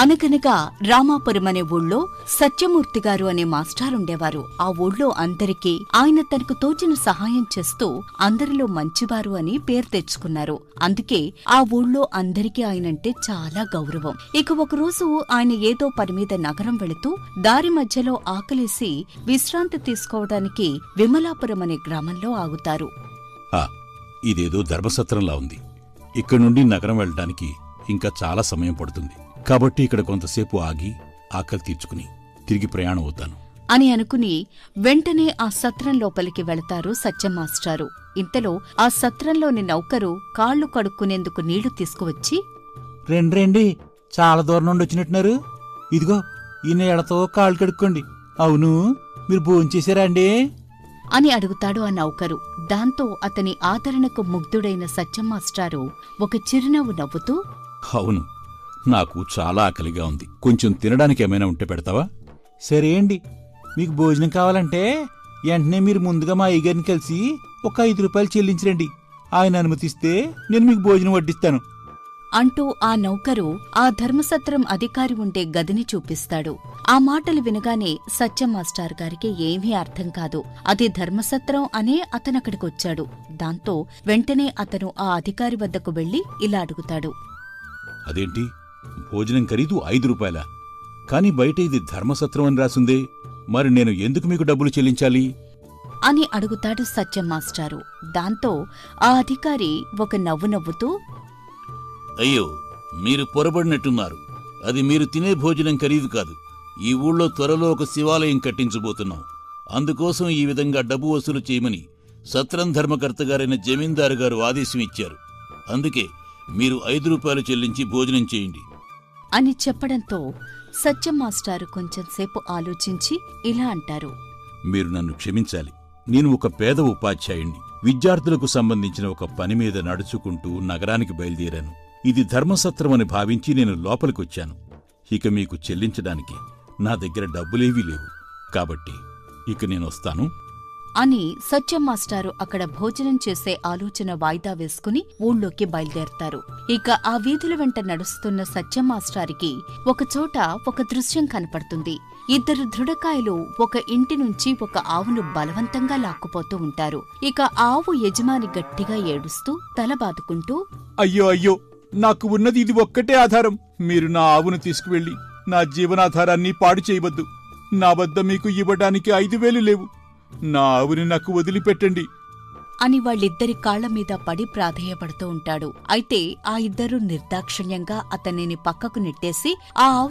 అనగనగా రామాపురం అనే ఊళ్ళో సత్యమూర్తిగారు అనే మాస్టారుండేవారు. ఆ ఊళ్ళో అందరికీ ఆయన తనకు తోచిన సహాయం చేస్తూ అందరిలో మంచివారు అని పేరు తెచ్చుకున్నారు. అందుకే ఆ ఊళ్ళో అందరికీ ఆయనంటే చాలా గౌరవం. ఇక ఒకరోజు ఆయన ఏదో పనిమీద నగరం వెళుతూ దారి మధ్యలో ఆకలేసి విశ్రాంతి తీసుకోవడానికి విమలాపురం అనే గ్రామంలో ఆగుతారు. ఇదేదో ధర్మసత్రంలా ఉంది. ఇక్కడి నుండి నగరం వెళ్ళడానికి ఇంకా చాలా సమయం పడుతుంది. కాబట్టి ఇక్కడ కొంతసేపు ఆగి ఆకలి తీర్చుకుని తిరిగి ప్రయాణం అవుతాను అని అనుకుని వెంటనే ఆ సత్రం లోపలికి వెళతారు సత్యం మాస్టారు. ఇంతలో ఆ సత్రంలోని నౌకరు కాళ్లు కడుక్కునేందుకు నీళ్లు తీసుకువచ్చి, రెండ్రేండి, చాలా దూరం నుండి వచ్చినట్టున్నారు. ఇదిగో ఈ నీళ్లతో కాళ్ళు కడుక్కోండి. అవును, మీరు భోంచేశారా అండి అని అడుగుతాడు ఆ నౌకరు. దాంతో అతని ఆదరణకు ముగ్ధుడైన సత్యం మాస్టారు ఒక చిరునవ్వు నవ్వుతూ, అవును, నాకు చాలా ఆకలిగా ఉంది. కొంచెం తినడానికి ఏమైనా ఉంటే పెడతావా? సరే అండి, మీకు భోజనం కావాలంటే వెంటనే మీరు ముందుగా మా అయ్యగారిని కలిసి ఒక 5 రూపాయలు చెల్లించరండి. ఆయన అనుమతిస్తే నేను మీకు భోజనం వడ్డిస్తాను అంటూ ఆ నౌకరు ఆ ధర్మసత్రం అధికారి ఉండే గదిని చూపిస్తాడు. ఆ మాటలు వినగానే సత్యం మాస్టారు గారికి ఏమీ అర్థం కాదు. అది ధర్మసత్రం అనే అతనక్కడికొచ్చాడు. దాంతో వెంటనే అతను ఆ అధికారి వద్దకు వెళ్లి ఇలా అడుగుతాడు. అదేంటి, భోజనం ఖరీదు 5 రూపాయలా? కాని బయట ఇది ధర్మసత్రం అని రాసుందే. మరి నేను ఎందుకు మీకు డబ్బులు చెల్లించాలి అని అడుగుతాడు సత్యం మాస్టారు. దాంతో ఆ అధికారి ఒక నవ్వు నవ్వుతూ, అయ్యో, మీరు పొరబడినట్టున్నారు. అది మీరు తినే భోజనం ఖరీదు కాదు. ఈ ఊళ్ళో త్వరలో ఒక శివాలయం కట్టించబోతున్నాం. అందుకోసం ఈ విధంగా డబ్బు వసూలు చేయమని సత్రం ధర్మకర్త గారైన జమీందారు గారు ఆదేశం ఇచ్చారు. అందుకే మీరు 5 రూపాయలు చెల్లించి భోజనం చేయండి అని చెప్పడంతో సత్యం మాస్టారు కొంచెంసేపు ఆలోచించి ఇలా అంటారు. మీరు నన్ను క్షమించాలి. నేను ఒక పేద ఉపాధ్యాయుణ్ణి. విద్యార్థులకు సంబంధించిన ఒక పని మీద నడుచుకుంటూ నగరానికి బయలుదేరాను. ఇది ధర్మసత్రమని భావించి నేను లోపలికొచ్చాను. ఇక మీకు చెల్లించడానికి నా దగ్గర డబ్బులేవీ లేవు. కాబట్టి ఇక నేనొస్తాను అని సత్యం మాస్టారు అక్కడ భోజనం చేసే ఆలోచన వాయిదా వేసుకుని ఊళ్ళోకి బయలుదేరతారు. ఇక ఆ వీధుల వెంట నడుస్తున్న సత్యం మాస్టారికి ఒకచోట ఒక దృశ్యం కనపడుతుంది. 2 దృఢకాయలు ఒక ఇంటి నుంచి ఒక ఆవును బలవంతంగా లాక్కుపోతూ ఉంటారు. ఇక ఆవు యజమాని గట్టిగా ఏడుస్తూ తల బాదుకుంటూ, అయ్యో అయ్యో, నాకు ఉన్నది ఇది ఒక్కటే ఆధారం. మీరు నా ఆవును తీసుకువెళ్లి నా జీవనాధారాన్ని పాడు చేయవద్దు. నా వద్ద మీకు ఇవ్వడానికి 5,000 లేవు. నా ఆవుని నాకు వదిలిపెట్టండి అని వాళ్ళిద్దరి కాళ్ల మీద పడి ప్రాధేయపడుతూ ఉంటాడు. అయితే ఆ 2 నిర్దాక్షిణ్యంగా అతనిని పక్కకు నెట్టేసి ఆ ఆవు